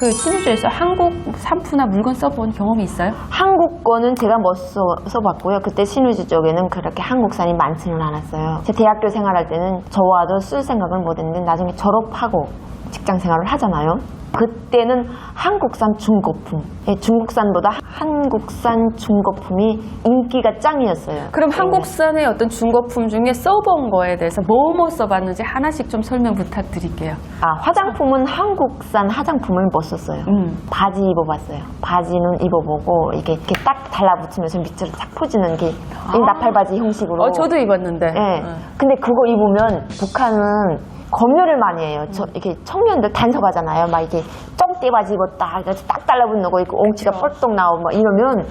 그 신우주에서 한국 상품이나 물건 써본 경험이 있어요? 한국 거는 제가 못 써봤고요. 그때 신우주 쪽에는 그렇게 한국산이 많지는 않았어요. 제 대학교 생활할 때는 저와도 쓸 생각을 못했는데 나중에 졸업하고 직장 생활을 하잖아요. 그때는 한국산 중고품, 중국산보다 한국산 중고품이 인기가 짱이었어요. 그럼 한국산의 어떤 중고품 중에 써본 거에 대해서 뭐뭐 써봤는지 하나씩 좀 설명 부탁드릴게요. 화장품은 한국산 화장품을 못 썼어요. 바지 입어봤어요. 바지는 입어보고 이렇게 딱 달라붙으면서 밑으로 탁 퍼지는 게 나팔바지 형식으로. 저도 입었는데. 네. 근데 그거 입으면 북한은 검열을 많이 해요. 이렇게 청년들 단속하잖아요. 막 이렇게 쩡띠바지 입었다, 딱 달라붙는 거 있고 옹치가 뻘떡 나오고 막 이러면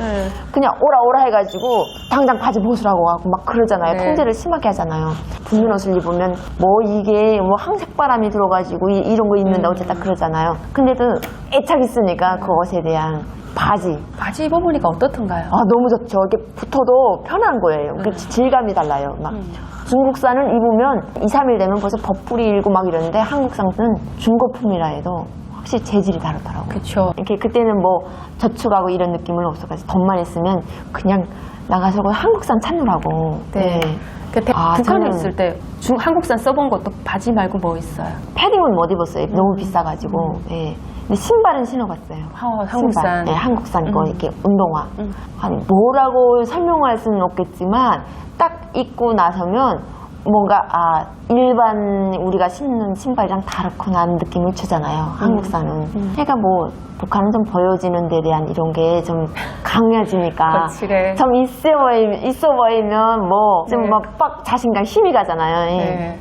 그냥 오라 해가지고 당장 바지 벗으라고 하고 막 그러잖아요. 네. 통제를 심하게 하잖아요. 붙는 옷을 입으면 뭐 이게 뭐 항색바람이 들어가지고 이런 거 입는다 어쨌다 그러잖아요. 근데도 애착 있으니까 그 옷에 대한 바지 입어보니까 어떻던가요? 너무 좋죠. 이게 붙어도 편한 거예요. 질감이 달라요. 막 중국산은 입으면 2, 3일 되면 벌써 벗불이 일고 막 이러는데 한국산은 중고품이라 해도 확실히 재질이 다르더라고요. 그렇죠. 이렇게 그때는 뭐 저축하고 이런 느낌은 없어가지고 돈만 있으면 그냥 나가서 한국산 찾느라고. 네. 북한에 있을 때 한국산 써본 것도 바지 말고 뭐 있어요? 패딩은 못 입었어요. 너무 비싸가지고. 네. 근데 신발은 신어봤어요. 한국산. 신발. 네, 한국산 거 이렇게 운동화. 아니 뭐라고 설명할 수는 없겠지만 딱 입고 나서면 뭔가 일반 우리가 신는 신발이랑 다르구나 하는 느낌을 주잖아요. 한국산은. 그러니까 뭐 북한은 좀 보여지는 데 대한 이런 게 좀 강해지니까 거칠해. 좀 있어 보이면 뭐 좀 막 빡 자신감 힘이 가잖아요. 네.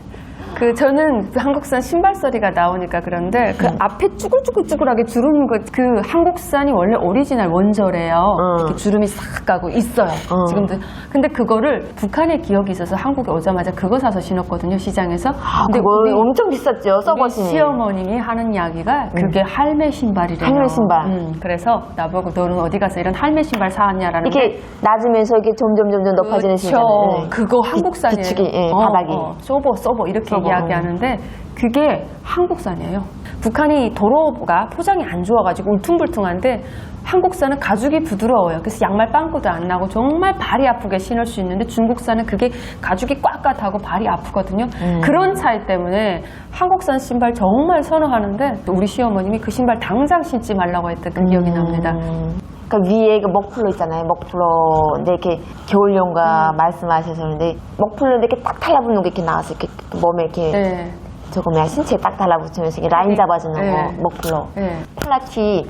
저는 한국산 신발 소리가 나오니까 그런데 그 앞에 쭈글쭈글쭈글하게 주름 그 한국산이 원래 오리지널 원조래요. 이렇게 주름이 싹 가고 있어요. 지금도. 근데 그거를 북한에 기억이 있어서 한국에 오자마자 그거 사서 신었거든요, 시장에서. 근데 그거 엄청 비쌌죠, 썩어시니. 시어머님이 하는 이야기가 그게 할매 신발이래요. 할매 신발. 그래서 나보고 너는 어디 가서 이런 할매 신발 사왔냐라는 이게 낮으면서 이게 점점 높아지는 신발이잖아요. 그거 한국산이에요. 비축이, 바닥이. 써보 이렇게 이야기하는데 그게 한국산이에요. 북한이 도로가 포장이 안 좋아가지고 울퉁불퉁한데 한국산은 가죽이 부드러워요. 그래서 양말 빵꾸도 안 나고 정말 발이 아프게 신을 수 있는데 중국산은 그게 가죽이 꽉꽉하고 발이 아프거든요. 그런 차이 때문에 한국산 신발 정말 선호하는데 우리 시어머님이 그 신발 당장 신지 말라고 했던 그 기억이 납니다. 그러니까 위에 그 먹플러 있잖아요. 먹플러. 근데 이렇게 겨울용가 말씀하셔서는데 먹플러인데 이렇게 딱 달라붙는 게 이렇게 나와서 이렇게 몸에 이렇게 조금 신체에 딱 달라붙으면서 이렇게 라인 잡아주는 거 먹플러. 플라티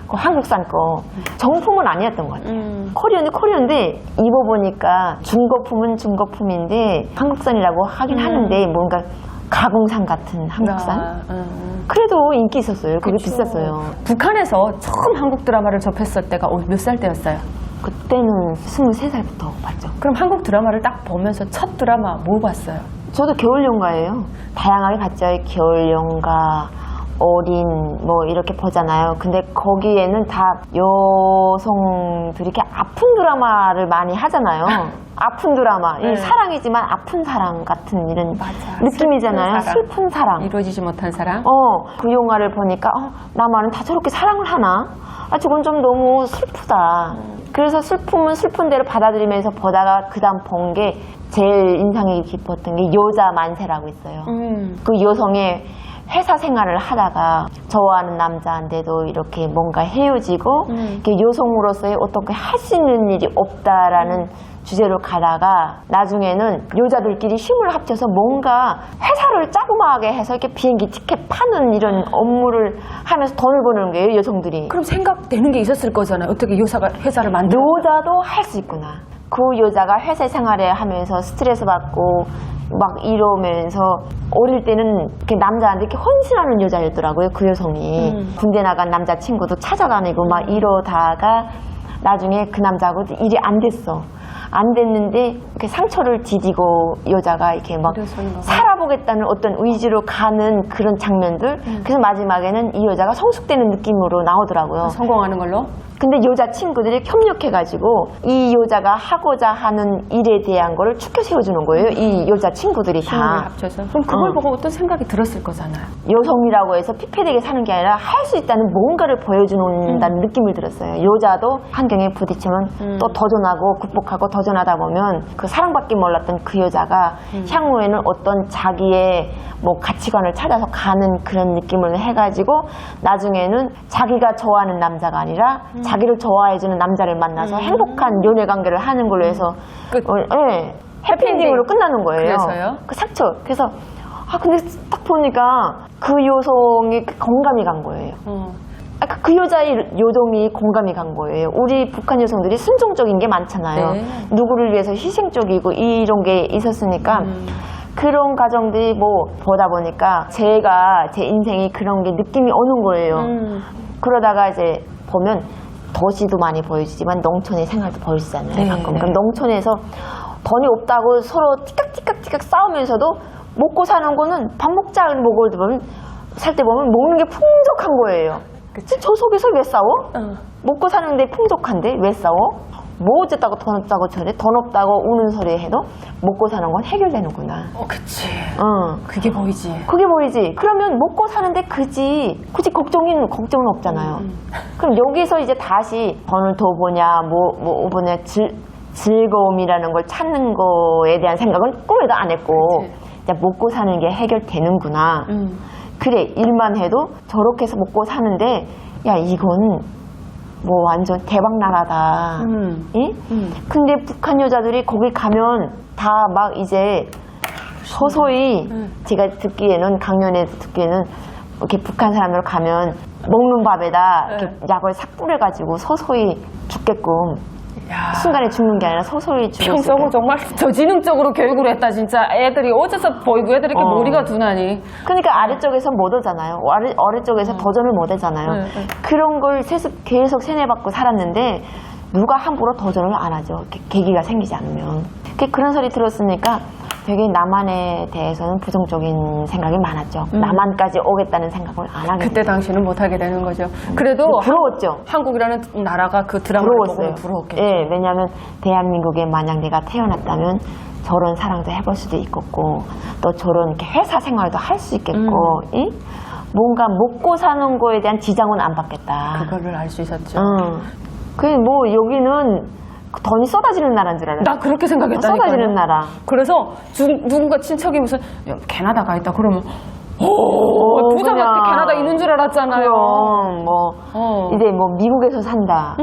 그 한국산 거 정품은 아니었던 것 같아요. 코리안인데 입어보니까 중고품은 중고품인데 한국산이라고 하긴 하는데 뭔가 가공산 같은 한국산? 그래도 인기 있었어요. 그게 비쌌어요. 북한에서 처음 한국 드라마를 접했을 때가 몇 살 때였어요? 그때는 23살부터 봤죠. 그럼 한국 드라마를 딱 보면서 첫 드라마 뭐 봤어요? 저도 겨울연가예요. 다양하게 봤죠. 겨울연가, 어린 뭐 이렇게 보잖아요. 근데 거기에는 다 여성들이 이렇게 아픈 드라마를 많이 하잖아요. 아픈 드라마. 이 사랑이지만 아픈 사랑 같은 이런 느낌이잖아요. 슬픈 사랑. 이루어지지 못한 사랑. 그 영화를 보니까 나만은 다 저렇게 사랑을 하나? 저건 좀 너무 슬프다. 그래서 슬픔은 슬픈 대로 받아들이면서 보다가 그 다음 본 게 제일 인상이 깊었던 게 여자 만세라고 있어요. 그 여성의 회사 생활을 하다가 좋아하는 남자한테도 이렇게 뭔가 헤어지고 이렇게 여성으로서의 어떻게 할 수 있는 일이 없다라는 주제로 가다가 나중에는 여자들끼리 힘을 합쳐서 뭔가 회사를 자그마하게 해서 이렇게 비행기 티켓 파는 이런 업무를 하면서 돈을 버는 거예요, 여성들이. 그럼 생각되는 게 있었을 거잖아요. 어떻게 회사를 만들어? 여자도 할 수 있구나. 그 여자가 회사 생활에 하면서 스트레스 받고 막 이러면서 어릴 때는 이렇게 남자한테 이렇게 헌신하는 여자였더라고요, 그 여성이. 군대 나간 남자친구도 찾아다니고 막 이러다가 나중에 그 남자하고 일이 안 됐어. 안 됐는데 이렇게 상처를 디디고 여자가 이렇게 막 그래서인가 봐. 살아보겠다는 어떤 의지로 가는 그런 장면들. 그래서 마지막에는 이 여자가 성숙되는 느낌으로 나오더라고요. 성공하는 걸로. 근데 여자 친구들이 협력해가지고 이 여자가 하고자 하는 일에 대한 거를 추켜 세워주는 거예요. 이 여자 친구들이 힘을 다. 합쳐서. 그럼 그걸 보고 어떤 생각이 들었을 거잖아요. 여성이라고 해서 피폐되게 사는 게 아니라 할 수 있다는 뭔가를 보여주는다는 느낌을 들었어요. 여자도 환경에 부딪히면 또 도전하고 극복하고 도전하다 보면 그 사랑받기 몰랐던 그 여자가 향후에는 어떤 자기의 뭐 가치관을 찾아서 가는 그런 느낌을 해가지고 나중에는 자기가 좋아하는 남자가 아니라 자기를 좋아해주는 남자를 만나서 행복한 연애 관계를 하는 걸로 해서 끝. 예, 해피엔딩으로 끝나는 거예요. 그래서요? 그 상처. 그래서 근데 딱 보니까 그 여성이 공감이 간 거예요. 그 여자의 요동이 공감이 간 거예요. 우리 북한 여성들이 순종적인 게 많잖아요. 네. 누구를 위해서 희생적이고 이런 게 있었으니까 그런 가정들이 뭐 보다 보니까 제가 제 인생이 그런 게 느낌이 오는 거예요. 그러다가 이제 보면 도시도 많이 보여지지만 농촌의 생활도 보여지잖아요. 네, 가끔. 네. 그럼 농촌에서 돈이 없다고 서로 티깍티깍 싸우면서도 먹고 사는 거는 밥 먹자 먹을 때 보면 살 때 보면 먹는 게 풍족한 거예요. 저 속에서 왜 싸워? 먹고 사는데 풍족한데 왜 싸워? 뭐 어쨌다고 돈 없다고 저래? 돈 없다고 우는 소리 해도 먹고 사는 건 해결되는구나. 그치. 응. 그게 보이지. 그게 보이지. 그러면 먹고 사는데 굳이 걱정은 없잖아요. 그럼 여기서 이제 다시 돈을 더 보냐, 뭐 보냐, 즐거움이라는 걸 찾는 거에 대한 생각은 꿈에도 안 했고, 이제 먹고 사는 게 해결되는구나. 그래, 일만 해도 저렇게 해서 먹고 사는데, 야, 이건 뭐 완전 대박 나라다. 예? 근데 북한 여자들이 거기 가면 다 막 이제 서서히 제가 듣기에는 강연에서 듣기에는 이렇게 북한 사람들 가면 먹는 밥에다 이렇게 약을 싹 뿌려가지고 서서히 죽게끔 순간에 죽는 게 아니라 서서히 죽을 수 평성을 있게. 정말 저지능적으로 교육을 했다 진짜. 애들이 어째서 보이고 애들이 이렇게 머리가 둔하니. 그러니까 아래쪽에서 못 오잖아요. 아래쪽에서 도전을 못 하잖아요. 그런 걸 계속 세뇌받고 살았는데 누가 함부로 도전을 안 하죠. 계기가 생기지 않으면. 그런 소리 들었으니까 되게 남한에 대해서는 부정적인 생각이 많았죠. 남한까지 오겠다는 생각을 안 하게 그때 됐죠. 당시는 못하게 되는 거죠. 그래도 부러웠죠. 한국이라는 나라가 그 드라마를 부러웠어요. 보고 부러웠겠죠. 예, 왜냐하면 대한민국에 만약 내가 태어났다면 저런 사랑도 해볼 수도 있겠고 또 저런 이렇게 회사 생활도 할 수 있겠고 이? 뭔가 먹고 사는 거에 대한 지장은 안 받겠다. 그거를 알 수 있었죠. 뭐 여기는 돈이 쏟아지는 나라인 줄 알았어요. 나 그렇게 생각했다니까요. 쏟아지는 나라. 그래서 누군가 친척이 무슨 캐나다 가 있다 그러면 부자밖에 그냥 캐나다 있는 줄 알았잖아요. 그럼 이제 뭐 미국에서 산다.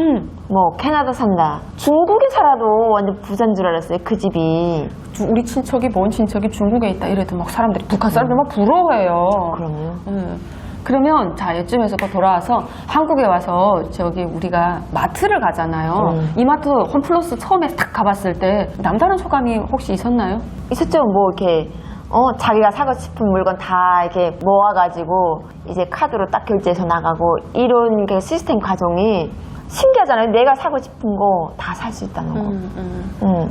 뭐 캐나다 산다. 중국에 살아도 완전 부자인 줄 알았어요. 그 집이. 우리 친척이 먼 친척이 중국에 있다 이래도 막 사람들이 북한 사람들 막 부러워해요. 그럼요. 그러면 자 이쯤에서 또 돌아와서 한국에 와서 저기 우리가 마트를 가잖아요. 이마트 홈플러스 처음에 딱 가봤을 때 남다른 소감이 혹시 있었나요? 있었죠. 뭐 이렇게 자기가 사고 싶은 물건 다 이렇게 모아가지고 이제 카드로 딱 결제해서 나가고 이런 게 시스템 과정이 신기하잖아요. 내가 사고 싶은 거 다 살 수 있다는 거.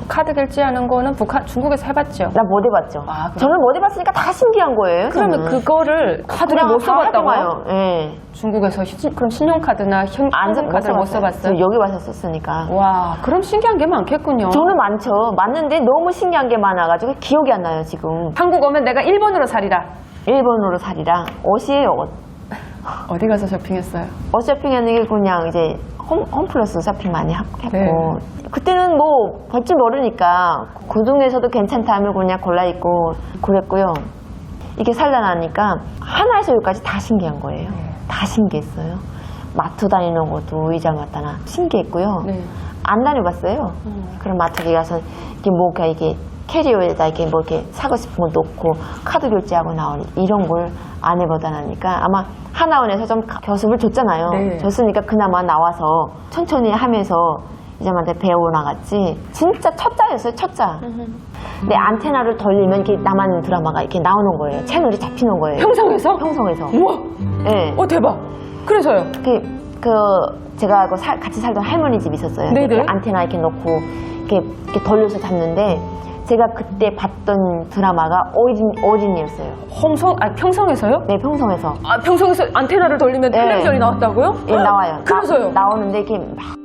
카드 결제하는 거는 중국에서 해봤죠? 나 못 해봤죠. 아, 그래요? 저는 못 해봤으니까 다 신기한 거예요. 그러면 저는. 그거를 카드를 못 써봤다고요? 예. 중국에서 그럼 신용카드나 현금카드를 못 써봤어요? 저 여기 와서 썼으니까. 와, 그럼 신기한 게 많겠군요. 저는 많죠. 맞는데 너무 신기한 게 많아가지고 기억이 안 나요, 지금. 한국 오면 내가 일본으로 살이라. 일본으로 살이라. 옷이에요, 옷. 어디 가서 쇼핑했어요? 옷 쇼핑하는 게 그냥 이제 홈플러스 쇼핑 많이 했고. 네. 그때는 뭐, 볼 줄 모르니까 그 중에서도 괜찮다 하면 그냥 골라 입고 그랬고요. 이게 살다 나니까 하나에서 여기까지 다 신기한 거예요. 다 신기했어요. 마트 다니는 것도 의자 갖다나 신기했고요. 네. 안 다녀봤어요. 그럼 마트에 가서 이게 뭐가 이게 캐리어에다 이렇게 뭐 이렇게 사고 싶은 거 놓고 카드 결제하고 나오니 이런 걸 안 해보다 나니까 아마 하나원에서 좀 교습을 줬잖아요. 네. 줬으니까 그나마 나와서 천천히 하면서 이제한테 배워나갔지. 진짜 첫자였어요, 첫자. 내 안테나를 돌리면 이렇게 남한 드라마가 이렇게 나오는 거예요. 채널이 잡히는 거예요. 평성에서? 평성에서. 우와! 네. 대박! 그래서요? 제가 같이 살던 할머니 집이 있었어요. 네네. 이렇게 안테나 이렇게 놓고 이렇게 돌려서 잡는데 제가 그때 봤던 드라마가 어린이였어요. 평성에서요? 네, 평성에서. 평성에서 안테나를 돌리면 네. 텔레비전이 나왔다고요? 예, 나와요. 그래서요? 나오는데 이렇게 막